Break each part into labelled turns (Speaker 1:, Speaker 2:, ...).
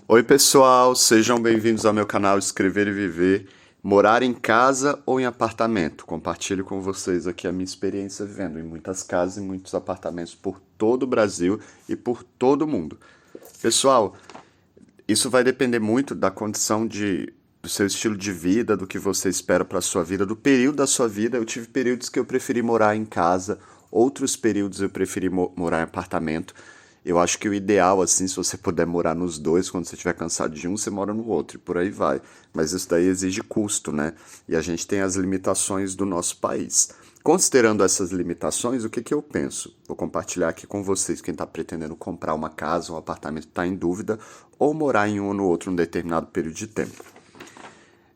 Speaker 1: Oi, pessoal, sejam bem-vindos ao meu canal Escrever e Viver. Morar em casa ou em apartamento? Compartilho com vocês aqui a minha experiência vivendo em muitas casas e muitos apartamentos por todo o Brasil e por todo o mundo. Pessoal, isso vai depender muito da do seu estilo de vida, do que você espera para a sua vida, do período da sua vida. Eu tive períodos que eu preferi morar em casa, outros períodos eu preferi morar em apartamento. Eu acho que o ideal, assim, se você puder morar nos dois, quando você estiver cansado de um, você mora no outro, e por aí vai. Mas isso daí exige custo, né? E a gente tem as limitações do nosso país. Considerando essas limitações, o que que eu penso? Vou compartilhar aqui com vocês, quem está pretendendo comprar uma casa, um apartamento, está em dúvida, ou morar em um ou no outro num determinado período de tempo.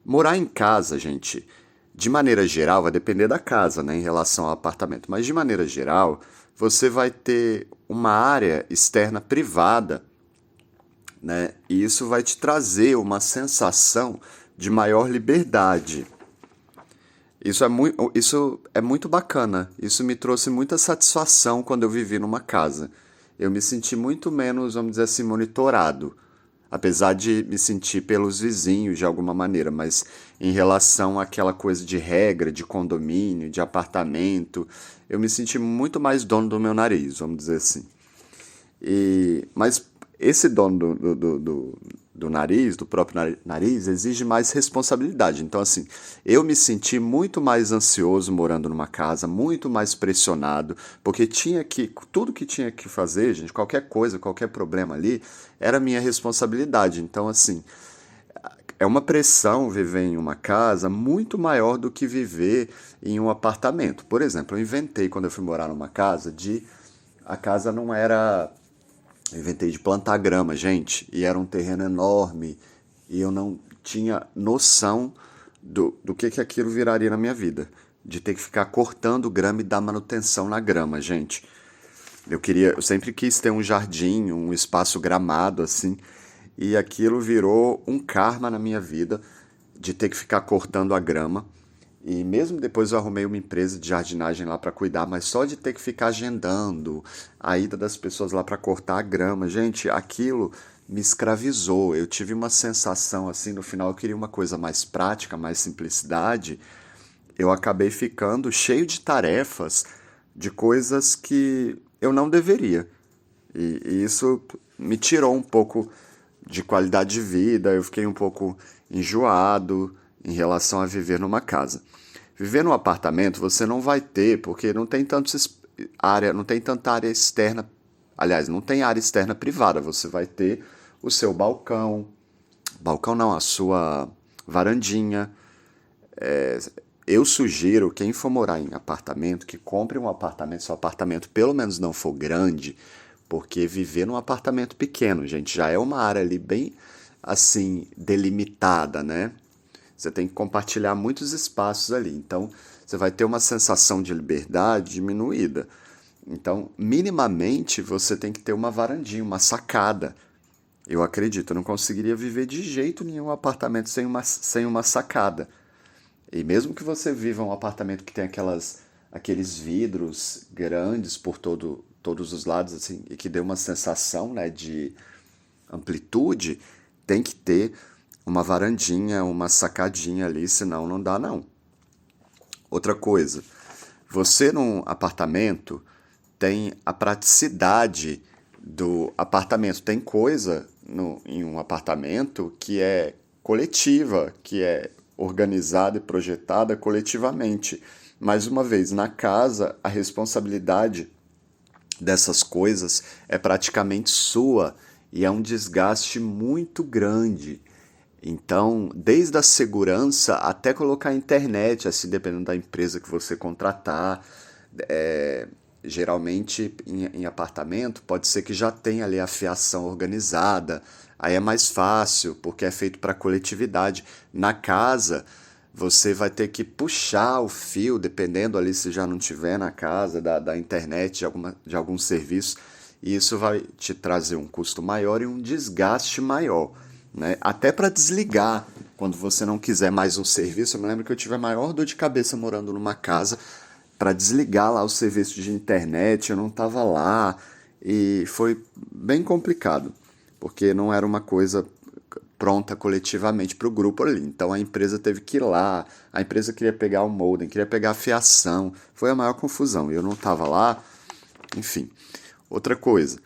Speaker 1: Morar em casa, gente, de maneira geral, vai depender da casa, né, em relação ao apartamento, mas de maneira geral, você vai ter uma área externa privada, né, e isso vai te trazer uma sensação de maior liberdade. Isso é muito bacana. Isso me trouxe muita satisfação quando eu vivi numa casa. Eu me senti muito menos, vamos dizer assim, monitorado. Apesar de me sentir pelos vizinhos de alguma maneira, mas em relação àquela coisa de regra, de condomínio, de apartamento, eu me senti muito mais dono do meu nariz, vamos dizer assim. Mas esse dono do nariz, do próprio nariz, exige mais responsabilidade. Então, assim, eu me senti muito mais ansioso morando numa casa, muito mais pressionado, porque tudo que tinha que fazer, gente, qualquer coisa, qualquer problema ali, era minha responsabilidade. Então, assim, é uma pressão viver em uma casa muito maior do que viver em um apartamento. Por exemplo, eu inventei, quando eu fui morar numa casa, a casa não era. Eu inventei de plantar grama, gente, e era um terreno enorme, e eu não tinha noção do que aquilo viraria na minha vida. De ter que ficar cortando grama e dar manutenção na grama, gente. Eu sempre quis ter um jardim, um espaço gramado, assim, e aquilo virou um karma na minha vida de ter que ficar cortando a grama. E mesmo depois eu arrumei uma empresa de jardinagem lá para cuidar, mas só de ter que ficar agendando a ida das pessoas lá para cortar a grama, gente, aquilo me escravizou. Eu tive uma sensação assim, no final eu queria uma coisa mais prática, mais simplicidade. Eu acabei ficando cheio de tarefas, de coisas que eu não deveria. E isso me tirou um pouco de qualidade de vida, eu fiquei um pouco enjoado em relação a viver numa casa. Viver num apartamento você não vai ter, porque não tem tanta área externa. Aliás, não tem área externa privada. Você vai ter o seu balcão não, a sua varandinha. Eu sugiro quem for morar em apartamento que compre um apartamento, se o apartamento pelo menos não for grande, porque viver num apartamento pequeno, gente, já é uma área ali bem assim delimitada, né? Você tem que compartilhar muitos espaços ali. Então, você vai ter uma sensação de liberdade diminuída. Então, minimamente, você tem que ter uma varandinha, uma sacada. Eu acredito, eu não conseguiria viver de jeito nenhum um apartamento sem uma sacada. E mesmo que você viva um apartamento que tem aqueles vidros grandes por todos os lados, assim, e que dê uma sensação, né, de amplitude, tem que ter uma varandinha, uma sacadinha ali, senão não dá não. Outra coisa, você num apartamento tem a praticidade do apartamento. Tem coisa em um apartamento que é coletiva, que é organizada e projetada coletivamente. Mais uma vez, na casa, a responsabilidade dessas coisas é praticamente sua e é um desgaste muito grande. Então, desde a segurança até colocar a internet, assim, dependendo da empresa que você contratar, é, geralmente em apartamento pode ser que já tenha ali a fiação organizada, aí é mais fácil porque é feito para coletividade. Na casa, você vai ter que puxar o fio, dependendo ali se já não tiver na casa, da internet, de algum serviço, e isso vai te trazer um custo maior e um desgaste maior, né? Até para desligar, quando você não quiser mais um serviço. Eu me lembro que eu tive a maior dor de cabeça morando numa casa para desligar lá o serviço de internet, eu não estava lá e foi bem complicado, porque não era uma coisa pronta coletivamente para o grupo ali. Então a empresa teve que ir lá, a empresa queria pegar o modem, queria pegar a fiação, foi a maior confusão. Eu não estava lá, enfim. Outra coisa,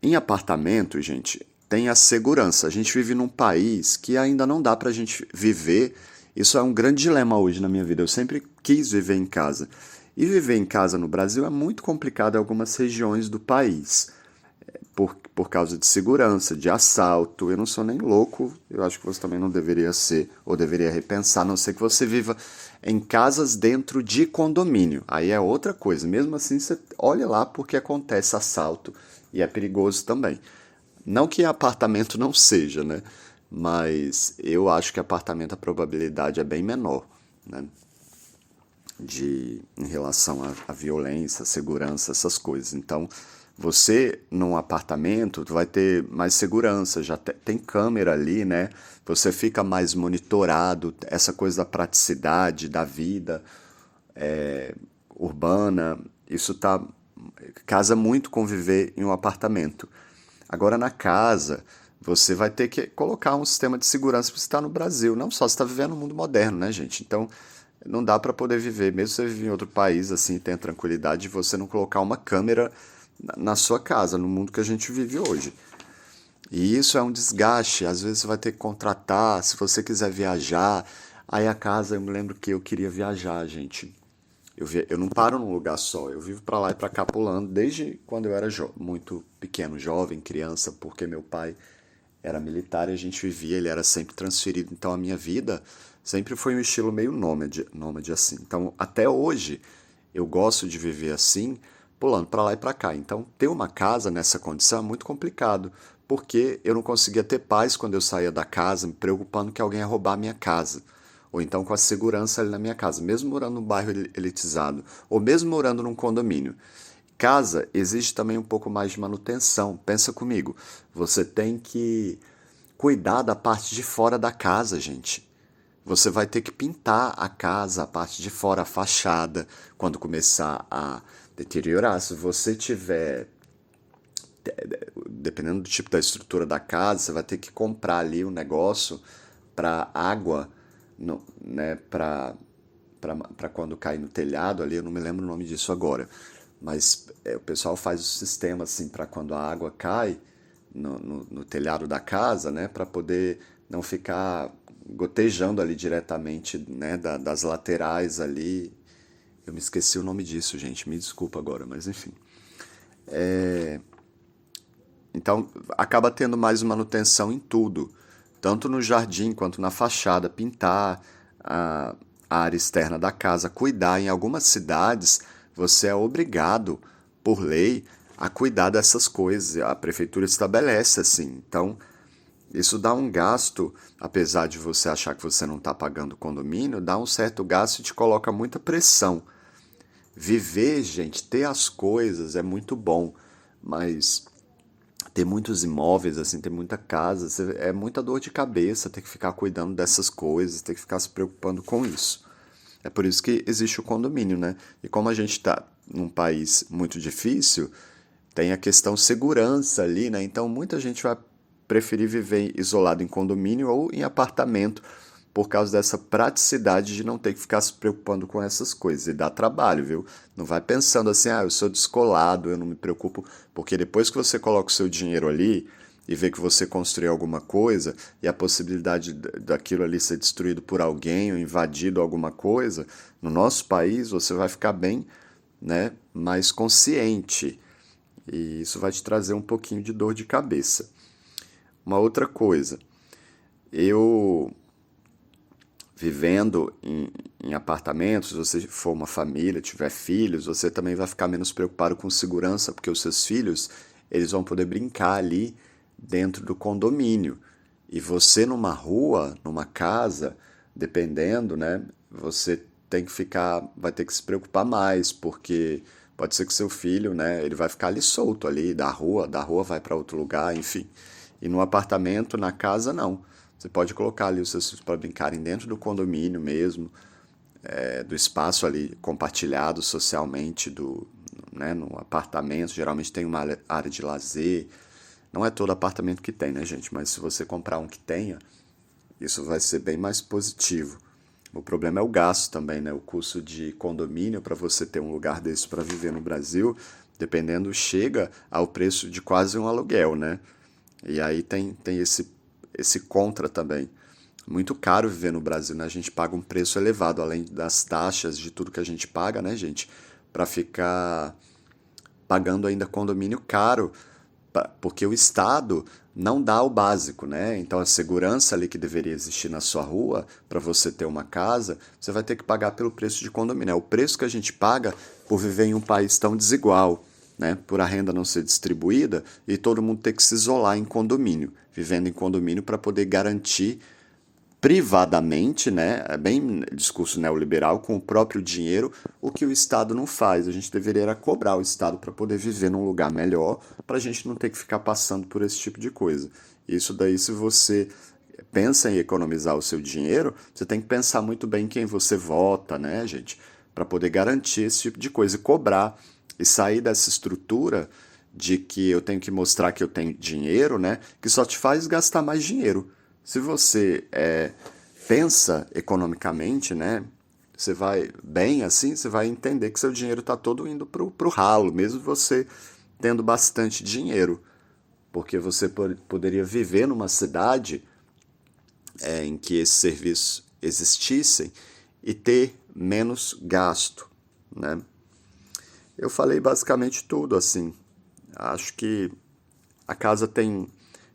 Speaker 1: em apartamento, gente, tem a segurança. A gente vive num país que ainda não dá pra gente viver. Isso é um grande dilema hoje na minha vida. Eu sempre quis viver em casa. E viver em casa no Brasil é muito complicado em algumas regiões do país. Por causa de segurança, de assalto. Eu não sou nem louco, eu acho que você também não deveria ser, ou deveria repensar, a não ser que você viva em casas dentro de condomínio. Aí é outra coisa. Mesmo assim, você olha lá porque acontece assalto e é perigoso também. Não que apartamento não seja, né? Mas eu acho que apartamento a probabilidade é bem menor, né? Em relação à violência, segurança, essas coisas. Então, você num apartamento tu vai ter mais segurança, já tem câmera ali, né? Você fica mais monitorado, essa coisa da praticidade, da vida urbana, isso casa muito com viver em um apartamento. Agora na casa, você vai ter que colocar um sistema de segurança para você estar no Brasil. Não só você está vivendo no mundo moderno, né, gente? Então, não dá para poder viver, mesmo se você viver em outro país, assim, tem a tranquilidade de você não colocar uma câmera na sua casa, no mundo que a gente vive hoje. E isso é um desgaste, às vezes você vai ter que contratar, se você quiser viajar. Aí a casa, eu me lembro que eu queria viajar, gente. Eu não paro num lugar só, eu vivo para lá e para cá pulando desde quando eu era muito pequeno, jovem, criança, porque meu pai era militar e a gente vivia, ele era sempre transferido, então a minha vida sempre foi um estilo meio nômade assim. Então, até hoje eu gosto de viver assim, pulando para lá e para cá. Então, ter uma casa nessa condição é muito complicado, porque eu não conseguia ter paz quando eu saía da casa, me preocupando que alguém ia roubar a minha casa ou então com a segurança ali na minha casa, mesmo morando num bairro elitizado, ou mesmo morando num condomínio. Casa exige também um pouco mais de manutenção. Pensa comigo, você tem que cuidar da parte de fora da casa, gente. Você vai ter que pintar a casa, a parte de fora, a fachada, quando começar a deteriorar. Se você tiver, dependendo do tipo da estrutura da casa, você vai ter que comprar ali um negócio para água, né, para quando cai no telhado ali, eu não me lembro o nome disso agora, mas o pessoal faz o sistema assim para quando a água cai no telhado da casa, né, para poder não ficar gotejando ali diretamente, né, das laterais ali. Eu me esqueci o nome disso, gente, me desculpa agora, mas enfim. Então acaba tendo mais manutenção em tudo, tanto no jardim quanto na fachada, pintar a área externa da casa, cuidar. Em algumas cidades você é obrigado, por lei, a cuidar dessas coisas. A prefeitura estabelece assim. Então isso dá um gasto, apesar de você achar que você não está pagando o condomínio, dá um certo gasto e te coloca muita pressão. Viver, gente, ter as coisas é muito bom, mas ter muitos imóveis, assim, ter muita casa, é muita dor de cabeça ter que ficar cuidando dessas coisas, ter que ficar se preocupando com isso. É por isso que existe o condomínio, né? E como a gente está num país muito difícil, tem a questão segurança ali, né? Então muita gente vai preferir viver isolado em condomínio ou em apartamento por causa dessa praticidade de não ter que ficar se preocupando com essas coisas. E dá trabalho, viu? Não vai pensando assim, eu sou descolado, eu não me preocupo. Porque depois que você coloca o seu dinheiro ali e vê que você construiu alguma coisa e a possibilidade daquilo ali ser destruído por alguém ou invadido alguma coisa, no nosso país você vai ficar bem, né, mais consciente. E isso vai te trazer um pouquinho de dor de cabeça. Uma outra coisa, eu vivendo em apartamentos, se você for uma família, tiver filhos, você também vai ficar menos preocupado com segurança, porque os seus filhos, eles vão poder brincar ali dentro do condomínio. E você numa rua, numa casa, dependendo, né, você vai ter que se preocupar mais, porque pode ser que seu filho, né, ele vai ficar ali solto ali da rua vai para outro lugar, enfim. E no apartamento, na casa, não. Você pode colocar ali os seus filhos para brincarem dentro do condomínio mesmo, do espaço ali compartilhado socialmente, né, no apartamento. Geralmente tem uma área de lazer, Não é todo apartamento que tem, né, gente? Mas se você comprar um que tenha, isso vai ser bem mais positivo. O problema é o gasto também, né? O custo de condomínio para você ter um lugar desse para viver no Brasil, dependendo, chega ao preço de quase um aluguel, né? E aí tem esse contra também. Muito caro viver no Brasil, né? A gente paga um preço elevado, além das taxas, de tudo que a gente paga, né, gente? Para ficar pagando ainda condomínio caro, porque o Estado não dá o básico, né? Então a segurança ali que deveria existir na sua rua para você ter uma casa, você vai ter que pagar pelo preço de condomínio. É o preço que a gente paga por viver em um país tão desigual, né? Por a renda não ser distribuída e todo mundo ter que se isolar em condomínio, vivendo em condomínio para poder garantir privadamente, né, é bem discurso neoliberal, com o próprio dinheiro, o que o Estado não faz. A gente deveria era cobrar o Estado para poder viver num lugar melhor, para a gente não ter que ficar passando por esse tipo de coisa. Isso daí, se você pensa em economizar o seu dinheiro, você tem que pensar muito bem em quem você vota, né, gente, para poder garantir esse tipo de coisa e cobrar e sair dessa estrutura de que eu tenho que mostrar que eu tenho dinheiro, né, que só te faz gastar mais dinheiro. Se você pensa economicamente, né, você vai bem assim, você vai entender que seu dinheiro está todo indo pro ralo, mesmo você tendo bastante dinheiro, porque você poderia viver numa cidade em que esses serviços existissem e ter menos gasto, né? Eu falei basicamente tudo assim. Acho que a casa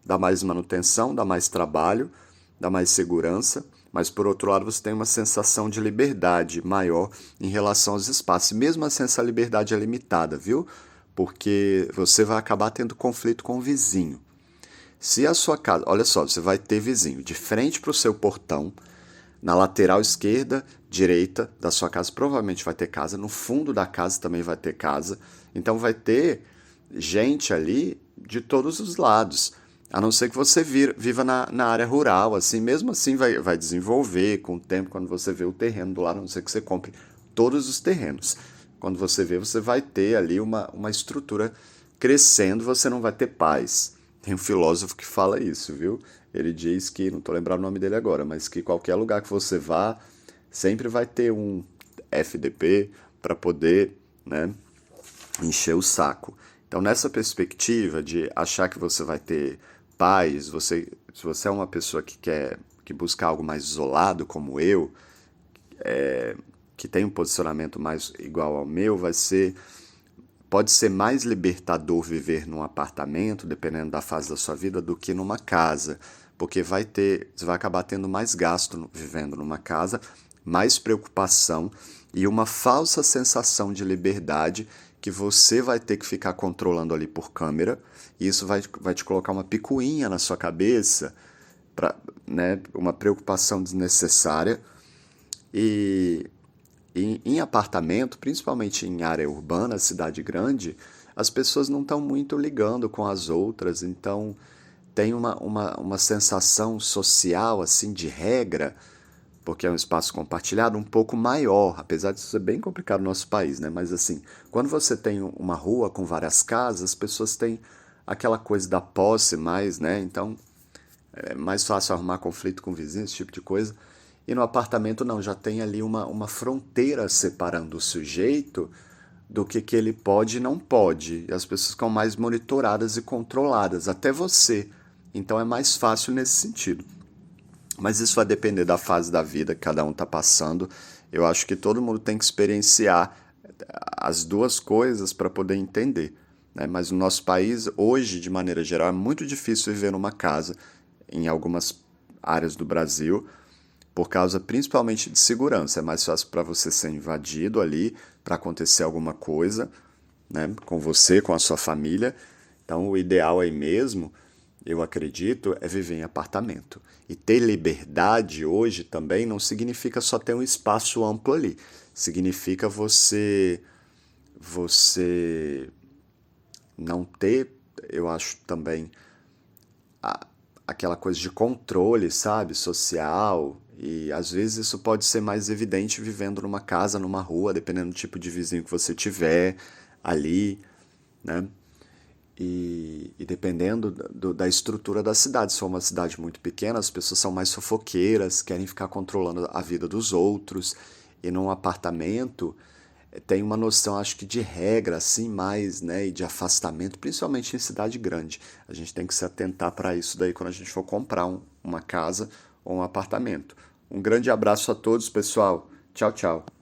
Speaker 1: dá mais manutenção, dá mais trabalho, dá mais segurança, mas por outro lado você tem uma sensação de liberdade maior em relação aos espaços. Mesmo assim, essa liberdade é limitada, viu? Porque você vai acabar tendo conflito com o vizinho. Se a sua casa, olha só, você vai ter vizinho de frente para o seu portão, na lateral esquerda, direita da sua casa, provavelmente vai ter casa, no fundo da casa também vai ter casa. Então vai ter gente ali de todos os lados. A não ser que você viva na área rural, assim, mesmo assim vai desenvolver com o tempo, quando você vê o terreno do lado, a não ser que você compre todos os terrenos. Quando você vê, você vai ter ali uma estrutura crescendo, você não vai ter paz. Tem um filósofo que fala isso, viu? Ele diz que, não estou lembrando o nome dele agora, mas que qualquer lugar que você vá, sempre vai ter um FDP para poder, né, encher o saco. Então, nessa perspectiva de achar que você vai ter paz, se você é uma pessoa que busca algo mais isolado, como eu, que tem um posicionamento mais igual ao meu, pode ser mais libertador viver num apartamento, dependendo da fase da sua vida, do que numa casa, porque você vai acabar tendo mais gasto vivendo numa casa, mais preocupação e uma falsa sensação de liberdade que você vai ter que ficar controlando ali por câmera, e isso vai te colocar uma picuinha na sua cabeça, né, uma preocupação desnecessária. E em apartamento, principalmente em área urbana, cidade grande, as pessoas não estão muito ligando com as outras, então tem uma sensação social, assim, de regra, porque é um espaço compartilhado, um pouco maior, apesar de ser bem complicado no nosso país, né? Mas assim, quando você tem uma rua com várias casas, as pessoas têm aquela coisa da posse mais, né? Então é mais fácil arrumar conflito com vizinhos, esse tipo de coisa. E no apartamento não, já tem ali uma fronteira separando o sujeito do que ele pode e não pode. E as pessoas ficam mais monitoradas e controladas, até você. Então é mais fácil nesse sentido. Mas isso vai depender da fase da vida que cada um está passando. Eu acho que todo mundo tem que experienciar as duas coisas para poder entender, né? Mas no nosso país, hoje, de maneira geral, é muito difícil viver numa casa em algumas áreas do Brasil, por causa principalmente de segurança. É mais fácil para você ser invadido ali, para acontecer alguma coisa, né, com você, com a sua família. Então, o ideal aí mesmo, eu acredito, é viver em apartamento. E ter liberdade hoje também não significa só ter um espaço amplo ali. Significa você não ter, eu acho também, aquela coisa de controle, sabe, social. E às vezes isso pode ser mais evidente vivendo numa casa, numa rua, dependendo do tipo de vizinho que você tiver ali, né? E dependendo da estrutura da cidade, se for uma cidade muito pequena, as pessoas são mais fofoqueiras, querem ficar controlando a vida dos outros. E num apartamento tem uma noção, acho que de regra, assim, mais, né, e de afastamento, principalmente em cidade grande. A gente tem que se atentar para isso daí quando a gente for comprar uma casa ou um apartamento. Um grande abraço a todos, pessoal. Tchau, tchau.